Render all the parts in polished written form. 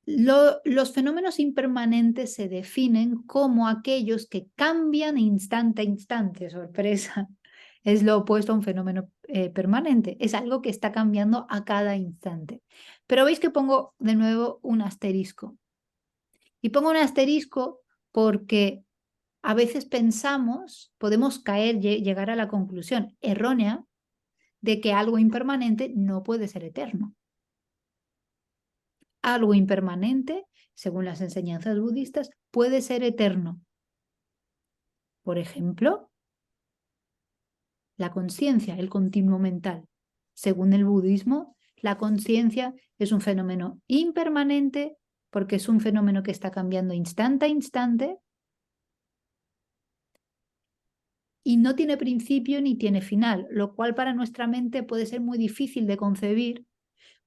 Los fenómenos impermanentes se definen como aquellos que cambian instante a instante. Sorpresa. Es lo opuesto a un fenómeno permanente. Es algo que está cambiando a cada instante. Pero veis que pongo de nuevo un asterisco. Y pongo un asterisco porque a veces pensamos, podemos caer, llegar a la conclusión errónea de que algo impermanente no puede ser eterno. Algo impermanente, según las enseñanzas budistas, puede ser eterno. Por ejemplo, la conciencia, el continuo mental. Según el budismo, la conciencia es un fenómeno impermanente porque es un fenómeno que está cambiando instante a instante y no tiene principio ni tiene final, lo cual para nuestra mente puede ser muy difícil de concebir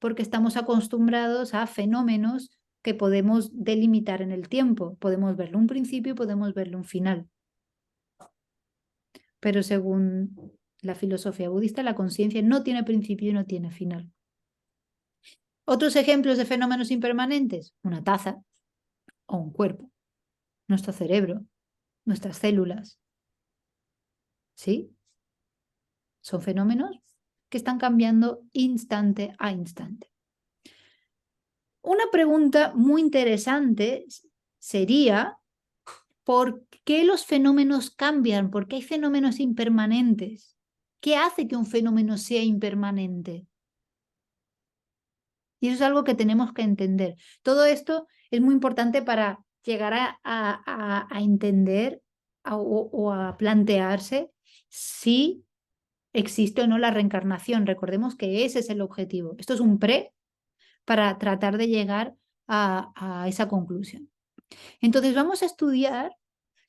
porque estamos acostumbrados a fenómenos que podemos delimitar en el tiempo. Podemos verle un principio y podemos verle un final. Pero según la filosofía budista, la conciencia no tiene principio y no tiene final. Otros ejemplos de fenómenos impermanentes, una taza o un cuerpo, nuestro cerebro, nuestras células. ¿Sí? Son fenómenos que están cambiando instante a instante. Una pregunta muy interesante sería, ¿por qué los fenómenos cambian? ¿Por qué hay fenómenos impermanentes? ¿Qué hace que un fenómeno sea impermanente? Y eso es algo que tenemos que entender. Todo esto es muy importante para llegar a entender o a plantearse si existe o no la reencarnación. Recordemos que ese es el objetivo. Esto es un pre para tratar de llegar a esa conclusión. Entonces vamos a estudiar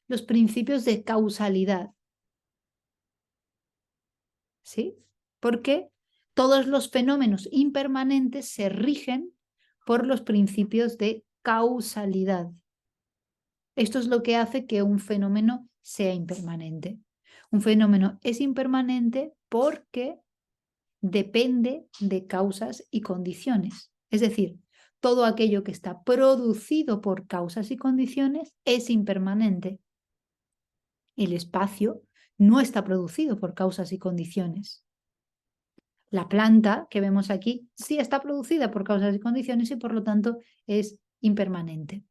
los principios de causalidad. ¿Sí? Porque todos los fenómenos impermanentes se rigen por los principios de causalidad. Esto es lo que hace que un fenómeno sea impermanente. Un fenómeno es impermanente porque depende de causas y condiciones. Es decir, todo aquello que está producido por causas y condiciones es impermanente. El espacio no está producido por causas y condiciones. La planta que vemos aquí sí está producida por causas y condiciones y por lo tanto es impermanente.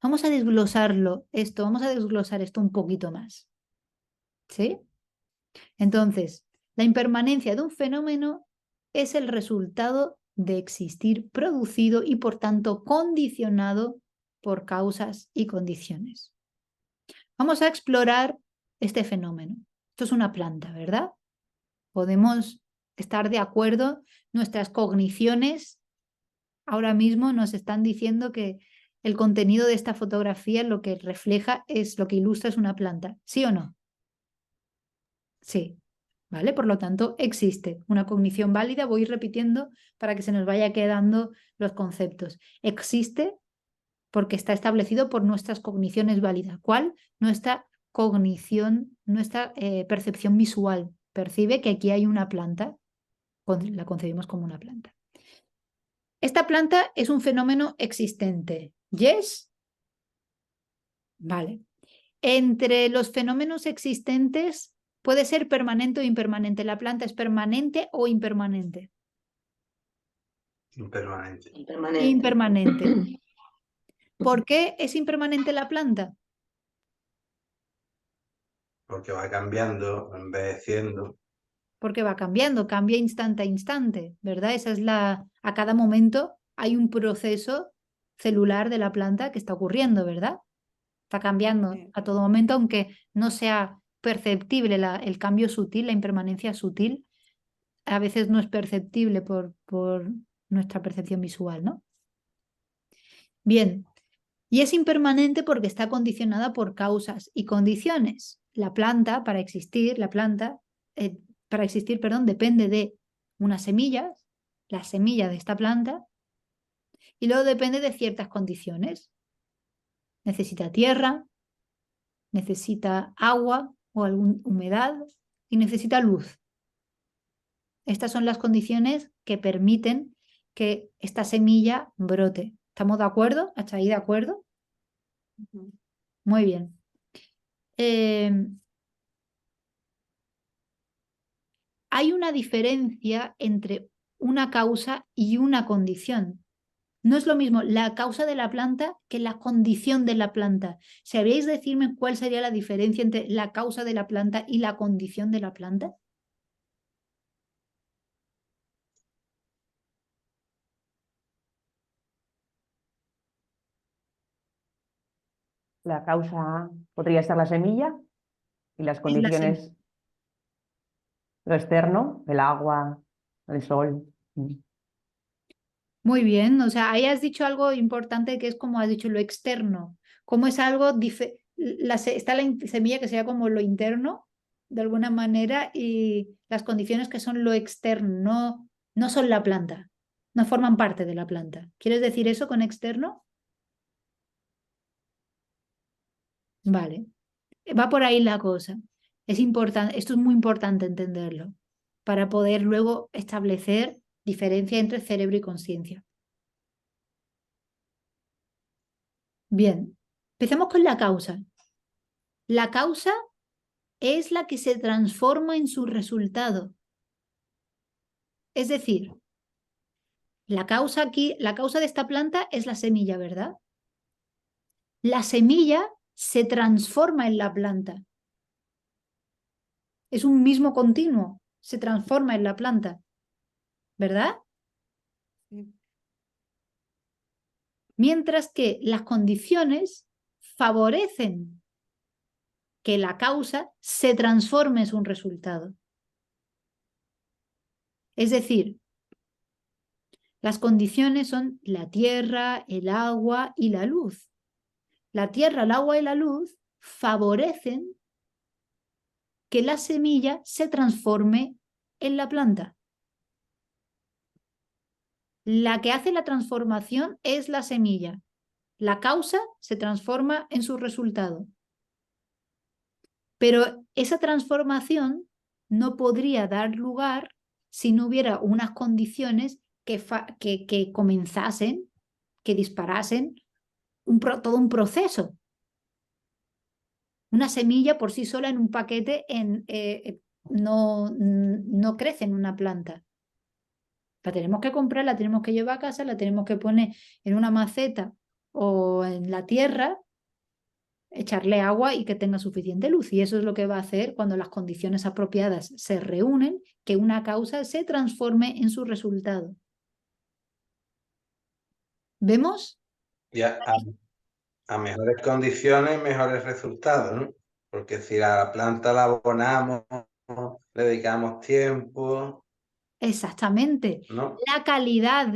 Vamos a desglosarlo esto, vamos a desglosar esto un poquito más. ¿Sí? Entonces, la impermanencia de un fenómeno es el resultado de existir producido y por tanto condicionado por causas y condiciones. Vamos a explorar este fenómeno. Esto es una planta, ¿verdad? Podemos estar de acuerdo. Nuestras cogniciones ahora mismo nos están diciendo que el contenido de esta fotografía lo que refleja es, lo que ilustra es una planta. ¿Sí o no? Sí. ¿Vale? Por lo tanto, existe una cognición válida. Voy repitiendo para que se nos vaya quedando los conceptos. Existe porque está establecido por nuestras cogniciones válidas. ¿Cuál? Nuestra cognición, nuestra percepción visual. Percibe que aquí hay una planta, la concebimos como una planta. Esta planta es un fenómeno existente. ¿Yes? Vale. Entre los fenómenos existentes puede ser permanente o impermanente. ¿La planta es permanente o impermanente? Impermanente. Impermanente. ¿Por qué es impermanente la planta? Porque va cambiando, envejeciendo. Porque va cambiando, cambia instante a instante, ¿verdad? Esa es a cada momento hay un proceso celular de la planta que está ocurriendo, ¿verdad? Está cambiando a todo momento, aunque no sea perceptible el cambio sutil, la impermanencia sutil, a veces no es perceptible por nuestra percepción visual, ¿no? Bien, y es impermanente porque está condicionada por causas y condiciones. La planta, para existir, para existir, perdón, depende de unas semillas, la semilla de esta planta, y luego depende de ciertas condiciones. Necesita tierra, necesita agua o alguna humedad y necesita luz. Estas son las condiciones que permiten que esta semilla brote. ¿Estamos de acuerdo? ¿Hasta ahí de acuerdo? Muy bien. Hay una diferencia entre una causa y una condición. No es lo mismo la causa de la planta que la condición de la planta. ¿Sabríais decirme cuál sería la diferencia entre la causa de la planta y la condición de la planta? La causa podría ser la semilla y las Es la semilla. condiciones, lo externo, el agua, el sol. Muy bien, o sea, ahí has dicho algo importante que es como has dicho lo externo, como es algo, está la semilla que sería como lo interno, de alguna manera, y las condiciones que son lo externo, no son la planta, no forman parte de la planta. ¿Quieres decir eso con externo? Vale, va por ahí la cosa. Es importante, esto es muy importante entenderlo para poder luego establecer diferencia entre cerebro y conciencia. Bien, empecemos con la causa. La causa es la que se transforma en su resultado. Es decir, la causa aquí, la causa de esta planta es la semilla, ¿verdad? La semilla se transforma en la planta. Es un mismo continuo, se transforma en la planta, ¿verdad? Mientras que las condiciones favorecen que la causa se transforme en su resultado. Es decir, las condiciones son la tierra, el agua y la luz. La tierra, el agua y la luz favorecen que la semilla se transforme en la planta. La que hace la transformación es la semilla. La causa se transforma en su resultado. Pero esa transformación no podría dar lugar si no hubiera unas condiciones que comenzasen, que disparasen todo un proceso. Una semilla por sí sola en un paquete no crece en una planta. La tenemos que comprar, la tenemos que llevar a casa, la tenemos que poner en una maceta o en la tierra, echarle agua y que tenga suficiente luz. Y eso es lo que va a hacer cuando las condiciones apropiadas se reúnen, que una causa se transforme en su resultado. ¿Vemos? Y a mejores condiciones, mejores resultados, ¿no? Porque si a la planta la abonamos, le dedicamos tiempo, Exactamente. ¿no? La calidad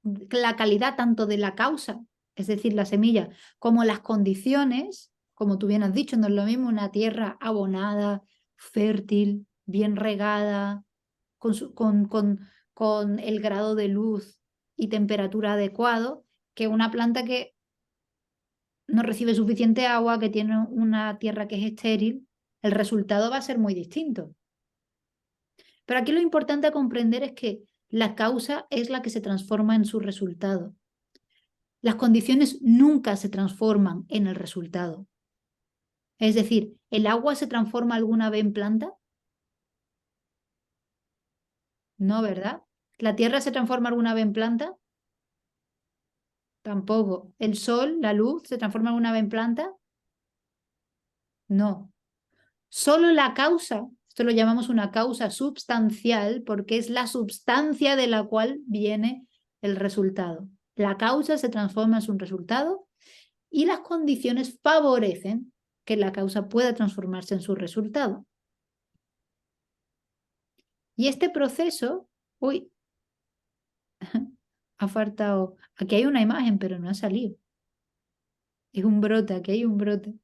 la calidad tanto de la causa, es decir, la semilla, como las condiciones, como tú bien has dicho, no es lo mismo una tierra abonada, fértil, bien regada, con el grado de luz y temperatura adecuado, que una planta que no recibe suficiente agua, que tiene una tierra que es estéril. El resultado va a ser muy distinto. Pero aquí lo importante a comprender es que la causa es la que se transforma en su resultado. Las condiciones nunca se transforman en el resultado. Es decir, ¿el agua se transforma alguna vez en planta? No, ¿verdad? ¿La tierra se transforma alguna vez en planta? Tampoco. ¿El sol, la luz, se transforma alguna vez en planta? No. Solo la causa, esto lo llamamos una causa substancial porque es la substancia de la cual viene el resultado. La causa se transforma en su resultado y las condiciones favorecen que la causa pueda transformarse en su resultado. Y este proceso, uy, ha faltado, aquí hay una imagen pero no ha salido. Es un brote, aquí hay un brote,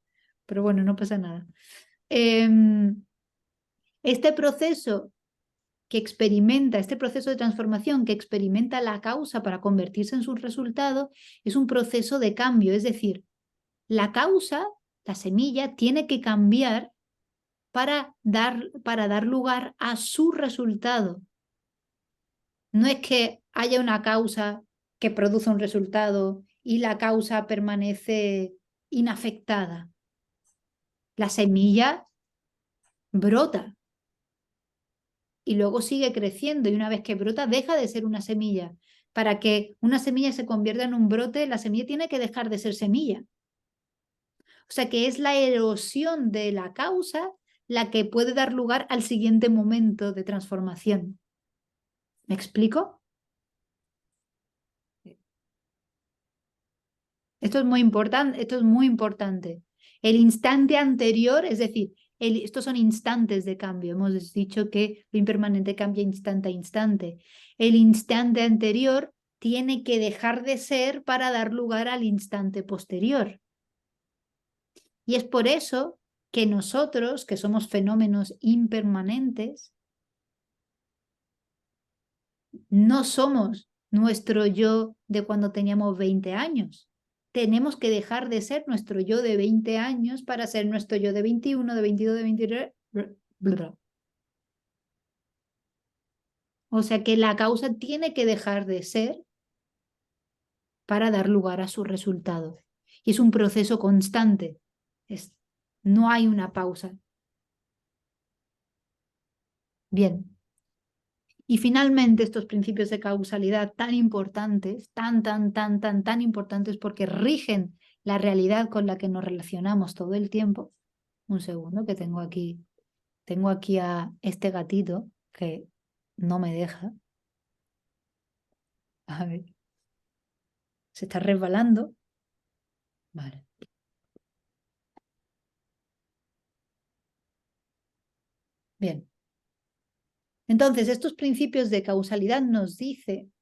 pero bueno, no pasa nada. Este proceso este proceso de transformación que experimenta la causa para convertirse en su resultado, es un proceso de cambio. Es decir, la causa, la semilla, tiene que cambiar para dar lugar a su resultado. No es que haya una causa que produce un resultado y la causa permanece inafectada. La semilla brota y luego sigue creciendo, y una vez que brota deja de ser una semilla. Para que una semilla se convierta en un brote, la semilla tiene que dejar de ser semilla. O sea que es la erosión de la causa la que puede dar lugar al siguiente momento de transformación. ¿Me explico? Esto es muy importante. El instante anterior, es decir, estos son instantes de cambio. Hemos dicho que lo impermanente cambia instante a instante. El instante anterior tiene que dejar de ser para dar lugar al instante posterior. Y es por eso que nosotros, que somos fenómenos impermanentes, no somos nuestro yo de cuando teníamos 20 años. Tenemos que dejar de ser nuestro yo de 20 años para ser nuestro yo de 21, de 22, de 23. O sea que la causa tiene que dejar de ser para dar lugar a su resultado. Y es un proceso constante. No hay una pausa. Bien. Y finalmente estos principios de causalidad tan importantes, tan importantes porque rigen la realidad con la que nos relacionamos todo el tiempo. Un segundo, que tengo aquí a este gatito que no me deja. A ver. Se está resbalando. Vale. Bien. Entonces, estos principios de causalidad nos dicen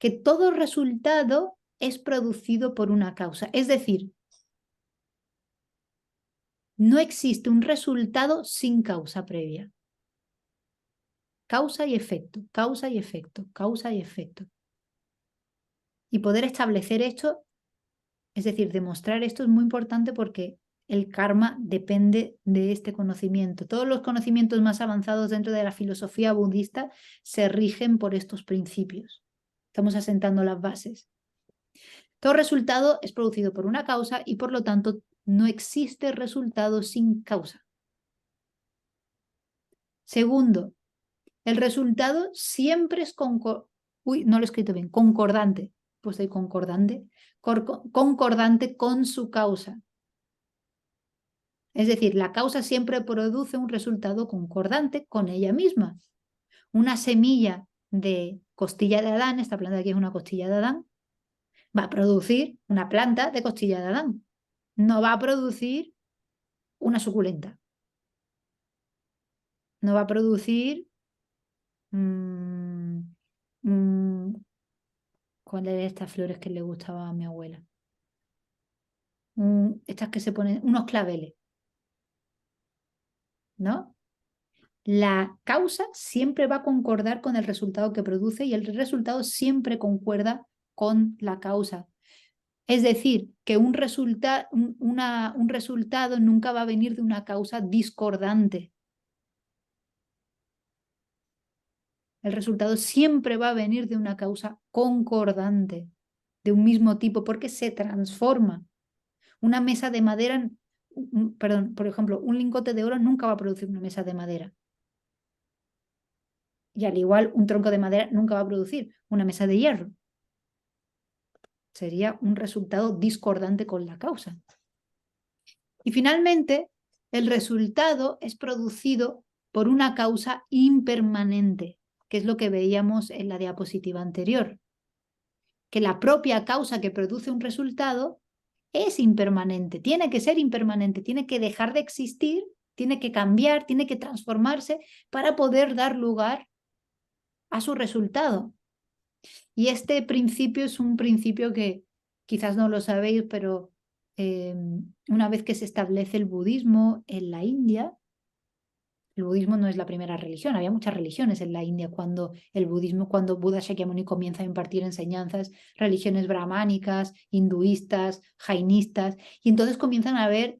que todo resultado es producido por una causa. Es decir, no existe un resultado sin causa previa. Causa y efecto, causa y efecto, causa y efecto. Y poder establecer esto, es decir, demostrar esto es muy importante porque el karma depende de este conocimiento. Todos los conocimientos más avanzados dentro de la filosofía budista se rigen por estos principios. Estamos asentando las bases. Todo resultado es producido por una causa y por lo tanto no existe resultado sin causa. Segundo, el resultado siempre es no lo he escrito bien, concordante. Pues de concordante con su causa. Es decir, la causa siempre produce un resultado concordante con ella misma. Una semilla de costilla de Adán, esta planta de aquí es una costilla de Adán, va a producir una planta de costilla de Adán. No va a producir una suculenta. No va a producir... ¿cuáles eran estas flores que le gustaba a mi abuela? Estas que se ponen, unos claveles. ¿No? La causa siempre va a concordar con el resultado que produce y el resultado siempre concuerda con la causa. Es decir, que un resultado nunca va a venir de una causa discordante. El resultado siempre va a venir de una causa concordante, de un mismo tipo, porque se transforma. Una mesa de madera, por ejemplo, un lingote de oro nunca va a producir una mesa de madera. Y al igual, un tronco de madera nunca va a producir una mesa de hierro. Sería un resultado discordante con la causa. Y finalmente, el resultado es producido por una causa impermanente, que es lo que veíamos en la diapositiva anterior. Que la propia causa que produce un resultado es impermanente, tiene que ser impermanente, tiene que dejar de existir, tiene que cambiar, tiene que transformarse para poder dar lugar a su resultado. Y este principio es un principio que quizás no lo sabéis, pero una vez que se establece el budismo en la India, el budismo no es la primera religión, había muchas religiones en la India cuando Buda Shakyamuni comienza a impartir enseñanzas, religiones brahmánicas, hinduistas, jainistas, y entonces comienzan a haber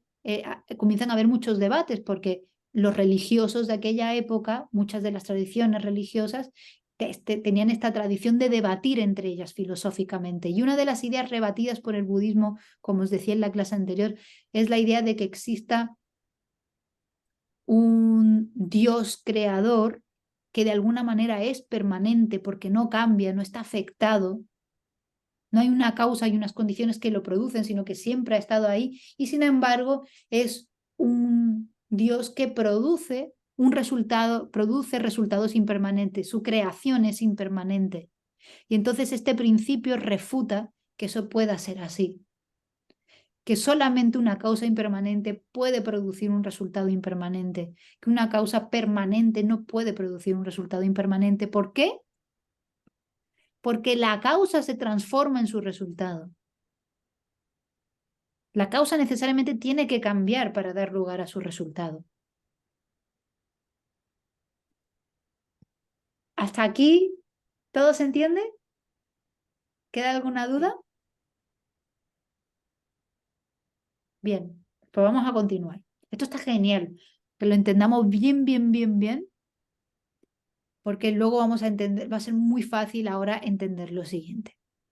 muchos debates porque los religiosos de aquella época, muchas de las tradiciones religiosas, tenían esta tradición de debatir entre ellas filosóficamente. Y una de las ideas rebatidas por el budismo, como os decía en la clase anterior, es la idea de que exista un Dios creador que de alguna manera es permanente porque no cambia, no está afectado. No hay una causa y unas condiciones que lo producen, sino que siempre ha estado ahí y sin embargo es un Dios que produce un resultado, produce resultados impermanentes, su creación es impermanente. Y entonces este principio refuta que eso pueda ser así, que solamente una causa impermanente puede producir un resultado impermanente, que una causa permanente no puede producir un resultado impermanente. ¿Por qué? Porque la causa se transforma en su resultado. La causa necesariamente tiene que cambiar para dar lugar a su resultado. ¿Hasta aquí todo se entiende? ¿Queda alguna duda? Bien, pues vamos a continuar. Esto está genial, que lo entendamos bien, bien, bien, bien, porque luego vamos a entender, va a ser muy fácil ahora entender lo siguiente.